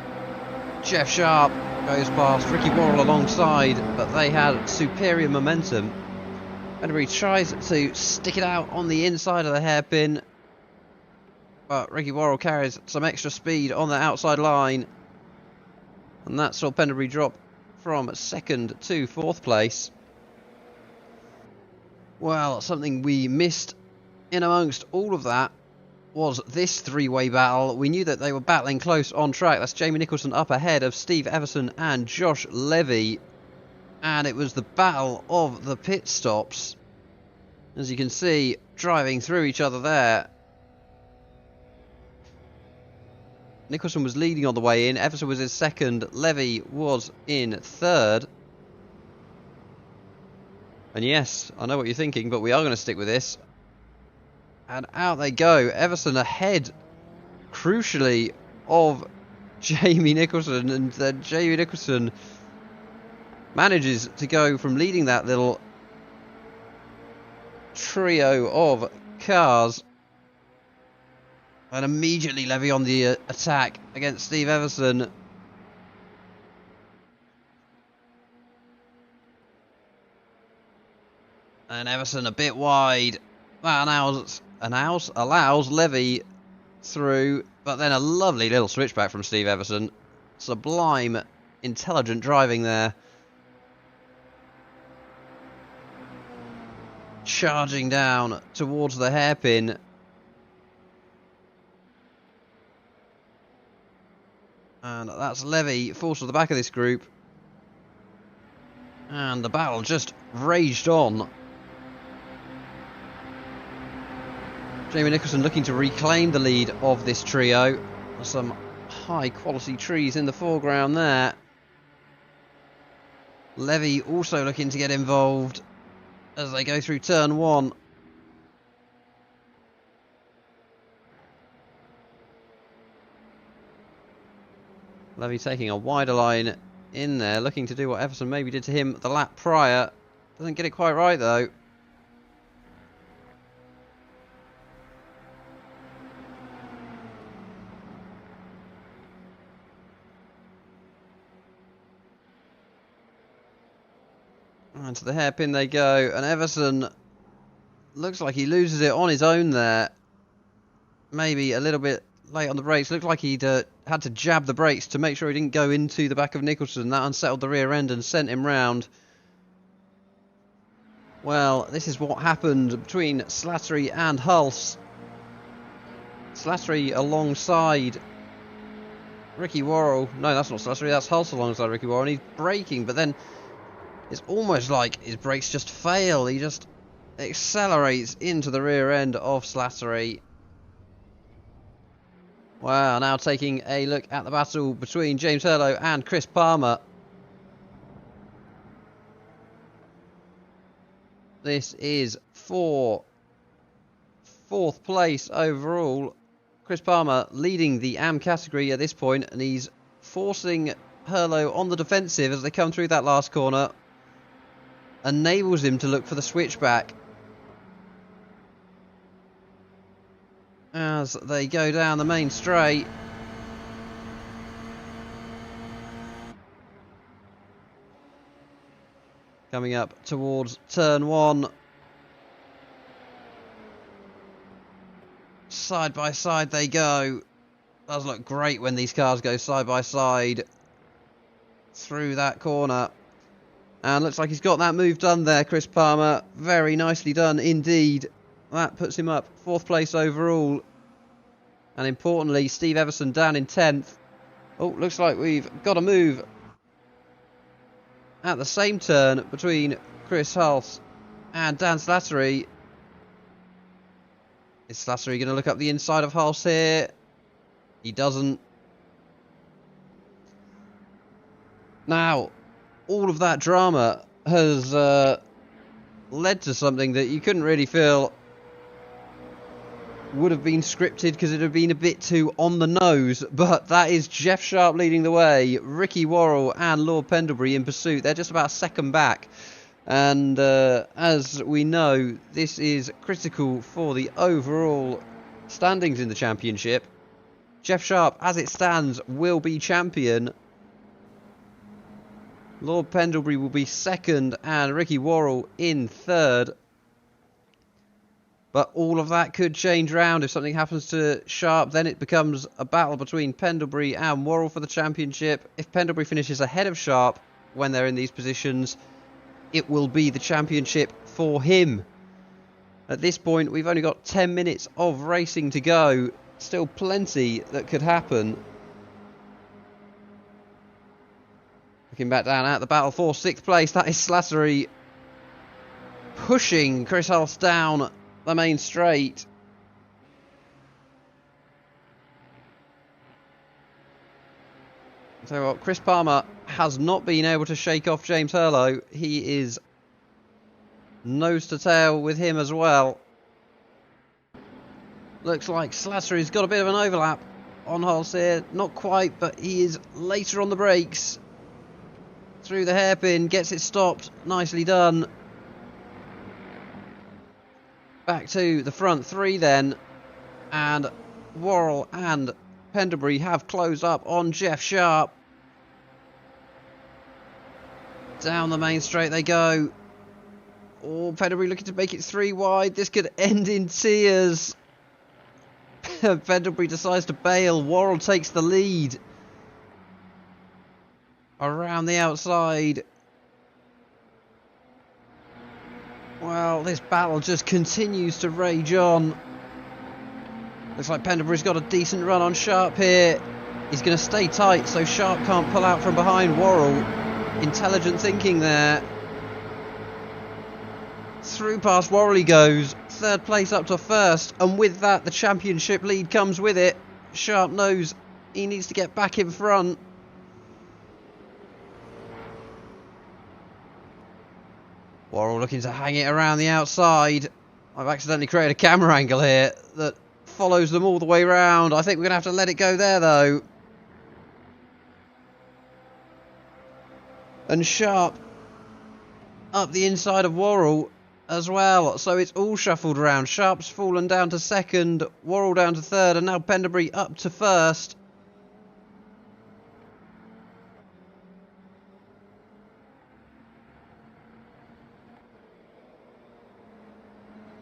Jeff Sharp goes past Ricky Worrell alongside, but they had superior momentum. Pendlebury tries to stick it out on the inside of the hairpin, but Ricky Worrell carries some extra speed on the outside line, and that saw Pendlebury drop from 2nd to 4th place. Well, something we missed in amongst all of that was this three-way battle. We knew that they were battling close on track. That's Jamie Nicholson up ahead of Steve Everson and Josh Levy. And it was the battle of the pit stops. As you can see, driving through each other there. Nicholson was leading on the way in. Everson was in 2nd. Levy was in 3rd. And yes, I know what you're thinking, but we are going to stick with this. And out they go. Everson ahead, crucially, of Jamie Nicholson. And then Jamie Nicholson manages to go from leading that little trio of cars. And immediately Levy on the attack against Steve Everson. And Everson a bit wide. That allows Levy through, but then a lovely little switchback from Steve Everson. Sublime, intelligent driving there. Charging down towards the hairpin. And that's Levy forced to the back of this group. And the battle just raged on. Jamie Nicholson looking to reclaim the lead of this trio. Some high quality trees in the foreground there. Levy also looking to get involved as they go through turn 1. Levy taking a wider line in there, looking to do what Everson maybe did to him the lap prior. Doesn't get it quite right though. And to the hairpin they go, and Everson looks like he loses it on his own there. Maybe a little bit late on the brakes. Looked like he'd had to jab the brakes to make sure he didn't go into the back of Nicholson. That unsettled the rear end and sent him round. Well, this is what happened between Slattery and Hulse. Slattery alongside Ricky Worrell. No, that's not Slattery, that's Hulse alongside Ricky Worrell. And he's braking, but then it's almost like his brakes just fail. He just accelerates into the rear end of Slattery. Wow, now taking a look at the battle between James Hurlow and Chris Palmer. This is for 4th place overall. Chris Palmer leading the AM category at this point, and he's forcing Hurlow on the defensive as they come through that last corner. Enables him to look for the switchback as they go down the main straight. Coming up towards turn 1. Side by side they go. Does look great when these cars go side by side through that corner. And looks like he's got that move done there, Chris Palmer. Very nicely done indeed. That puts him up 4th place overall. And importantly, Steve Everson down in 10th. Oh, looks like we've got a move at the same turn between Chris Hulse and Dan Slattery. Is Slattery going to look up the inside of Hulse here? He doesn't. Now, all of that drama has led to something that you couldn't really feel would have been scripted, because it would have been a bit too on the nose, but that is Jeff Sharp leading the way, Ricky Worrell and Lord Pendlebury in pursuit. They're just about a second back, and as we know, this is critical for the overall standings in the championship. Jeff Sharp, as it stands, will be champion. Lord Pendlebury will be 2nd and Ricky Worrell in 3rd. But all of that could change round. If something happens to Sharp, then it becomes a battle between Pendlebury and Worrell for the championship. If Pendlebury finishes ahead of Sharp when they're in these positions, it will be the championship for him. At this point, we've only got 10 minutes of racing to go. Still plenty that could happen. Looking back down at the battle for 6th place, that is Slattery pushing Chris Hulse down the main straight. So what, Chris Palmer has not been able to shake off James Hurlow. He is nose to tail with him as well. Looks like Slattery's got a bit of an overlap on Hulse here. Not quite, but he is later on the brakes. Through the hairpin, gets it stopped. Nicely done. Back to the front 3 then, and Worrell and Pendlebury have closed up on Jeff Sharp. Down the main straight they go. Oh, Pendlebury looking to make it 3 wide. This could end in tears. Pendlebury decides to bail. Worrell takes the lead. Around the outside. Well, this battle just continues to rage on. Looks like Pendlebury's got a decent run on Sharp here. He's going to stay tight so Sharp can't pull out from behind Worrell. Intelligent thinking there. Through past Worrell he goes. 3rd place up to 1st. And with that, the championship lead comes with it. Sharp knows he needs to get back in front. Worrell looking to hang it around the outside. I've accidentally created a camera angle here that follows them all the way round. I think we're going to have to let it go there though. And Sharp up the inside of Worrell as well. So it's all shuffled around. Sharp's fallen down to 2nd, Worrell down to 3rd, and now Pendlebury up to 1st.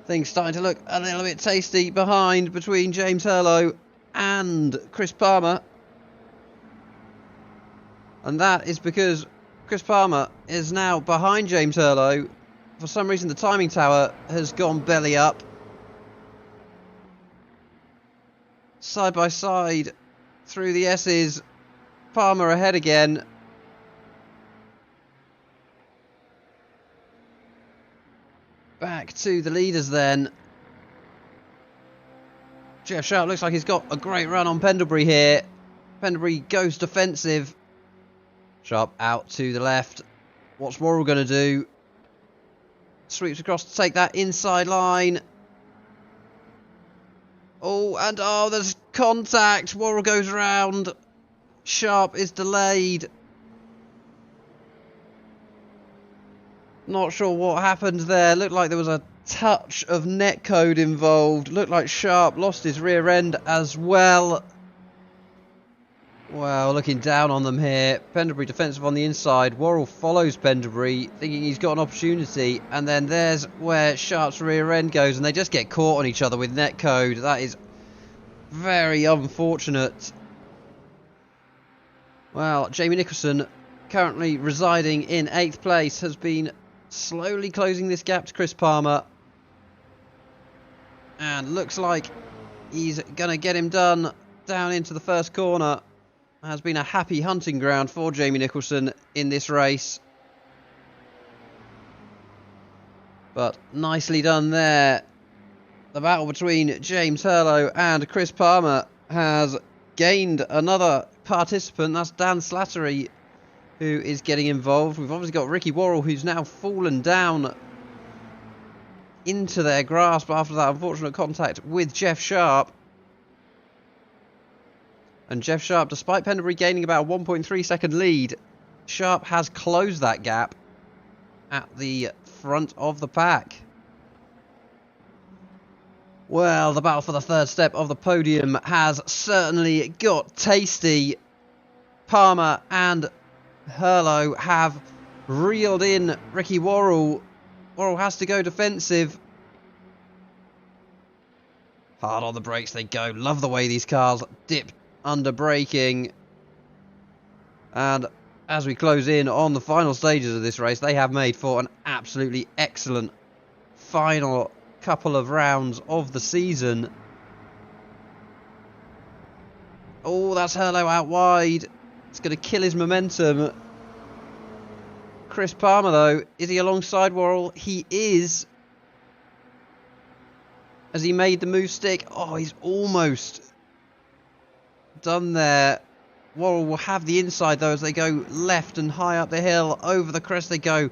Things starting to look a little bit tasty behind between James Hurlow and Chris Palmer. And that is because Chris Palmer is now behind James Hurlow. For some reason the timing tower has gone belly up. Side by side through the S's. Palmer ahead again. Back to the leaders then. Jeff Sharp looks like he's got a great run on Pendlebury here. Pendlebury goes defensive. Sharp out to the left. What's Worrell going to do? Sweeps across to take that inside line. Oh, and oh, there's contact. Worrell goes round. Sharp is delayed. Not sure what happened there. Looked like there was a touch of netcode involved. Looked like Sharp lost his rear end as well. Well, looking down on them here. Pendlebury defensive on the inside. Worrell follows Pendlebury, thinking he's got an opportunity. And then there's where Sharp's rear end goes, and they just get caught on each other with netcode. That is very unfortunate. Well, Jamie Nicholson, currently residing in 8th place, has been slowly closing this gap to Chris Palmer. And looks like he's going to get him done down into the first corner. Has been a happy hunting ground for Jamie Nicholson in this race. But nicely done there. The battle between James Hurlow and Chris Palmer has gained another participant. That's Dan Slattery, who is getting involved. We've obviously got Ricky Worrell, who's now fallen down into their grasp after that unfortunate contact with Jeff Sharp. And Jeff Sharp, despite Pendlebury gaining about a 1.3 second lead, Sharp has closed that gap at the front of the pack. Well, the battle for the third step of the podium has certainly got tasty. Palmer and Hurlow have reeled in Ricky Worrell. Worrell has to go defensive. Hard on the brakes they go. Love the way these cars dip under braking. And as we close in on the final stages of this race, they have made for an absolutely excellent final couple of rounds of the season. Oh, that's Hurlow out wide. It's going to kill his momentum. Chris Palmer, though, is he alongside Worrell? He is. Has he made the move stick? Oh, he's almost done there. Worrell will have the inside, though, as they go left and high up the hill. Over the crest they go,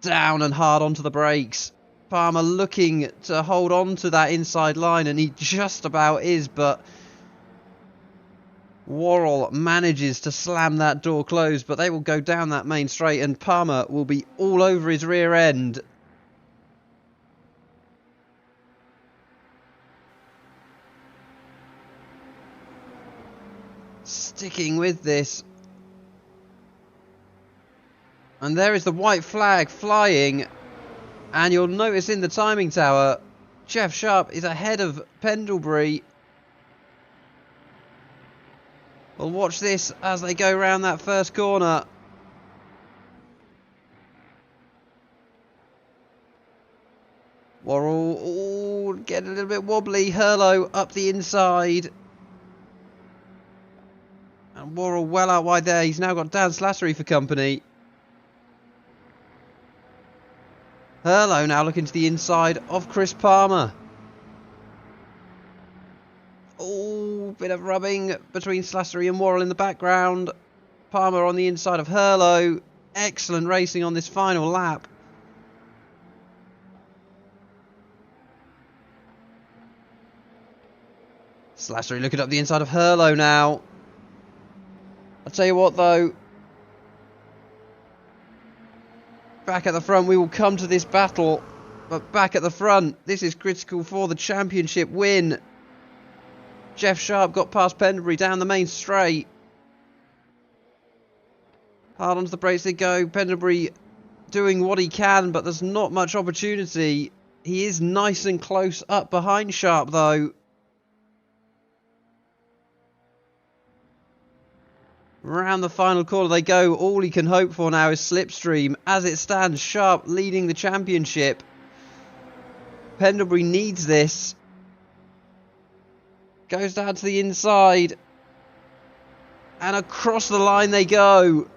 down and hard onto the brakes. Palmer looking to hold on to that inside line, and he just about is, but Worrell manages to slam that door closed, but they will go down that main straight, and Palmer will be all over his rear end. Sticking with this. And there is the white flag flying. And you'll notice in the timing tower, Jeff Sharp is ahead of Pendlebury. We'll watch this as they go round that first corner. Worrell, get a little bit wobbly. Hurlow up the inside. And Worrell well out wide there. He's now got Dan Slattery for company. Hurlow now looking to the inside of Chris Palmer. Oh, bit of rubbing between Slattery and Worrell in the background. Palmer on the inside of Hurlow. Excellent racing on this final lap. Slattery looking up the inside of Hurlow now. I'll tell you what though, back at the front we will come to this battle, but back at the front this is critical for the championship win. Jeff Sharp got past Pendlebury down the main straight. Hard onto the brakes they go. Pendlebury doing what he can, but there's not much opportunity. He is nice and close up behind Sharp though. Round the final corner they go. All he can hope for now is slipstream. As it stands, Sharp leading the championship. Pendlebury needs this. Goes down to the inside. And across the line they go.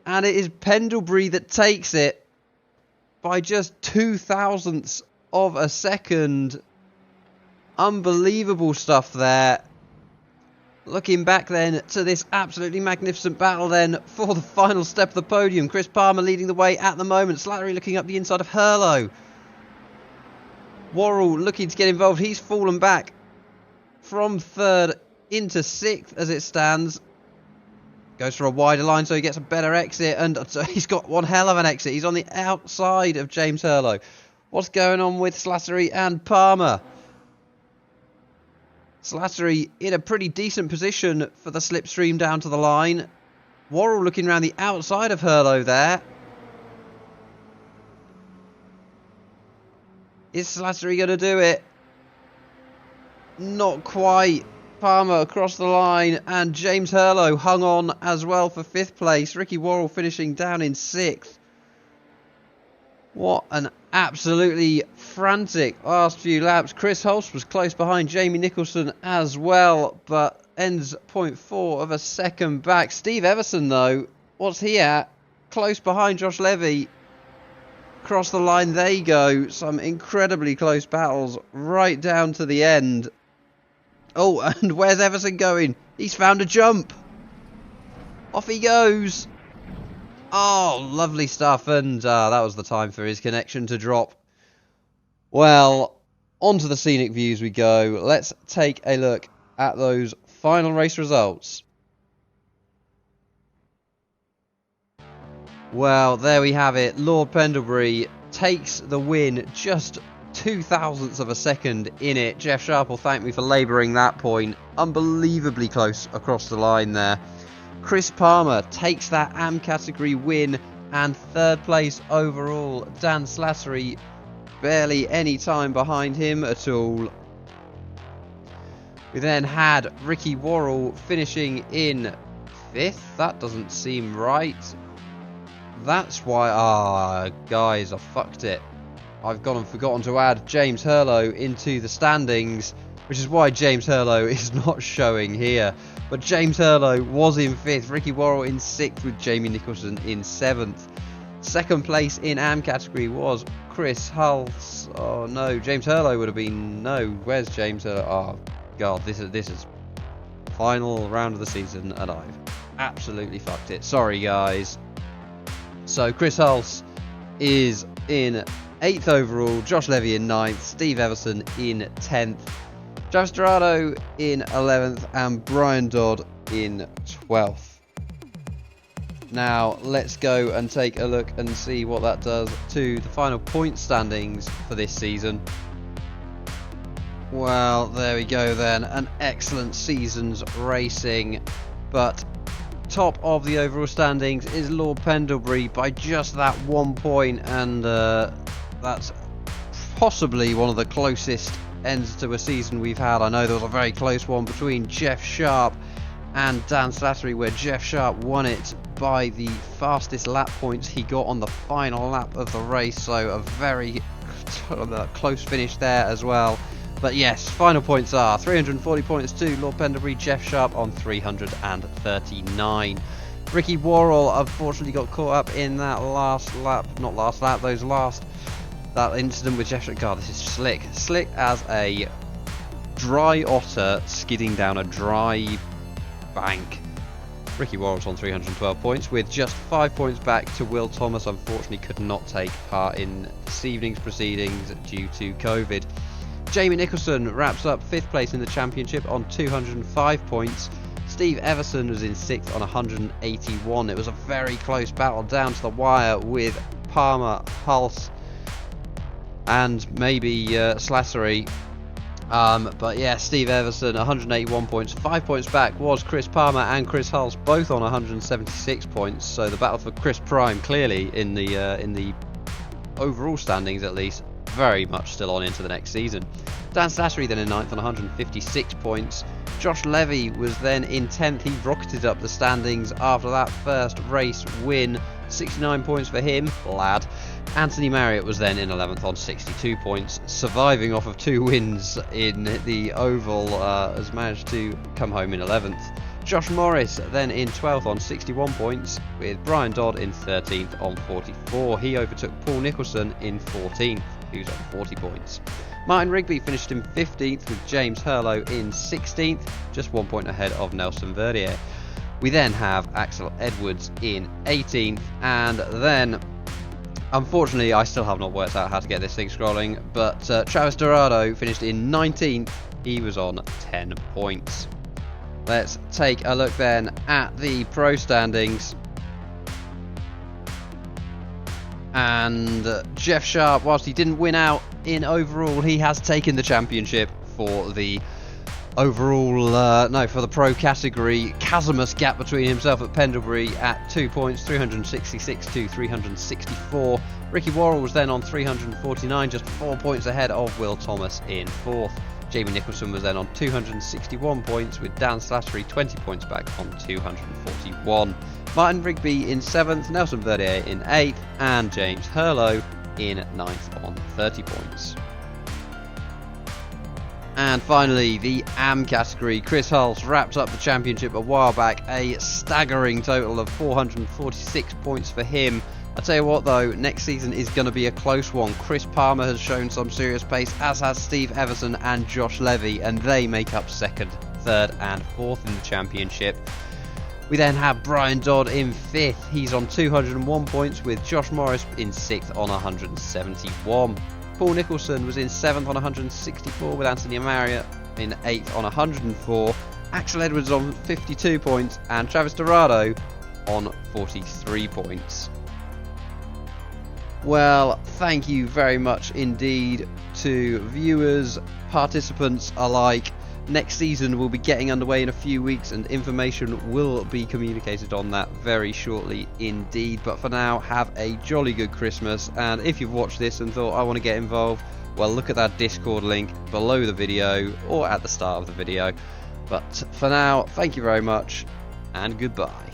And it is Pendlebury that takes it by just 0.02 of a second. Unbelievable stuff there. Looking back then to this absolutely magnificent battle then for the final step of the podium. Chris Palmer leading the way at the moment. Slattery looking up the inside of Hurlow. Worrell looking to get involved. He's fallen back from third into sixth as it stands. Goes for a wider line so he gets a better exit. And he's got one hell of an exit. He's on the outside of James Hurlow. What's going on with Slattery and Palmer? Slattery in a pretty decent position for the slipstream down to the line. Worrell looking around the outside of Hurlo there. Is Slattery going to do it? Not quite. Palmer across the line, and James Hurlo hung on as well for 5th place. Ricky Worrell finishing down in 6th. What an absolutely frantic last few laps. Chris Hulse was close behind Jamie Nicholson as well, but ends 0.4 of a second back. Steve Everson, though, what's he at? Close behind Josh Levy. Across the line they go. Some incredibly close battles right down to the end. Oh, and where's Everson going? He's found a jump. Off he goes. Oh, lovely stuff. And that was the time for his connection to drop. Well, onto the scenic views we go. Let's take a look at those final race results. Well, there we have it. Lord Pendlebury takes the win, just 0.02 of a second in it. Jeff Sharp will thank me for labouring that point. Unbelievably close across the line there. Chris Palmer takes that AM category win and 3rd place overall. Dan Slattery barely any time behind him at all. We then had Ricky Worrell finishing in 5th. That doesn't seem right. That's why... guys, I fucked it. I've gone and forgotten to add James Hurlo into the standings, which is why James Hurlo is not showing here. But James Hurlo was in 5th, Ricky Worrell in 6th with Jamie Nicholson in 7th. 2nd place in AM category was Chris Hulse. Oh no, James Hurlo would have been... No, where's James Hurlo? Oh god, this is final round of the season and I've absolutely fucked it. Sorry guys. So Chris Hulse is in 8th overall, Josh Levy in 9th, Steve Everson in 10th, Travis Dorado in 11th, and Brian Dodd in 12th. Now, let's go and take a look and see what that does to the final point standings for this season. Well, there we go then. An excellent season's racing, but top of the overall standings is Lord Pendlebury by just that 1 point, and that's possibly one of the closest ends to a season we've had. I know there was a very close one between Jeff Sharp and Dan Slattery, where Jeff Sharp won it by the fastest lap points he got on the final lap of the race, so a very close finish there as well. But yes, final points are 340 points to Lord Pendlebury, Jeff Sharp on 339. Ricky Worrell unfortunately got caught up in that that incident with Jeff Sharp. God, this is slick as a dry otter skidding down a dry bank. Ricky Worrell's on 312 points with just 5 points back to Will Thomas. Unfortunately could not take part in this evening's proceedings due to COVID. Jamie Nicholson wraps up 5th place in the championship on 205 points. Steve Everson was in 6th on 181. It was a very close battle down to the wire with Palmer, Hulse and maybe Slattery. But yeah, Steve Everson 181 points. 5 points back was Chris Palmer and Chris Hulse, both on 176 points. So the battle for Chris Prime clearly in the overall standings at least very much still on into the next season. Dan Slattery then in 9th on 156 points. Josh Levy was then in 10th. He rocketed up the standings after that first race win. 69 points for him, lad. Anthony Marriott was then in 11th on 62 points, surviving off of 2 wins in the Oval, has managed to come home in 11th. Josh Morris then in 12th on 61 points, with Brian Dodd in 13th on 44. He overtook Paul Nicholson in 14th, who's on 40 points. Martin Rigby finished in 15th with James Hurlo in 16th, just 1 point ahead of Nelson Verdier. We then have Axel Edwards in 18th, and then unfortunately I still have not worked out how to get this thing scrolling, but Travis Dorado finished in 19th. He was on 10 points. Let's take a look then at the pro standings. And Jeff Sharp, whilst he didn't win out in overall, he has taken the championship for the Overall, no, for the pro category, chasmous gap between himself at Pendlebury at 2 points, 366 to 364. Ricky Worrell was then on 349, just 4 points ahead of Will Thomas in 4th. Jamie Nicholson was then on 261 points, with Dan Slattery 20 points back on 241. Martin Rigby in 7th, Nelson Verdier in 8th, and James Hurlow in 9th on 30 points. And finally, the AM category. Chris Hulse wrapped up the championship a while back, a staggering total of 446 points for him. I tell you what though, next season is going to be a close one. Chris Palmer has shown some serious pace, as has Steve Everson and Josh Levy, and they make up 2nd, 3rd and 4th in the championship. We then have Brian Dodd in 5th, he's on 201 points, with Josh Morris in 6th on 171. Paul Nicholson was in 7th on 164, with Anthony Amaria in 8th on 104. Axel Edwards on 52 points, and Travis Dorado on 43 points. Well, thank you very much indeed to viewers, participants alike. Next season will be getting underway in a few weeks, and information will be communicated on that very shortly indeed. But for now, have a jolly good Christmas, and if you've watched this and thought I want to get involved, well, look at that Discord link below the video or at the start of the video. But for now, thank you very much and goodbye.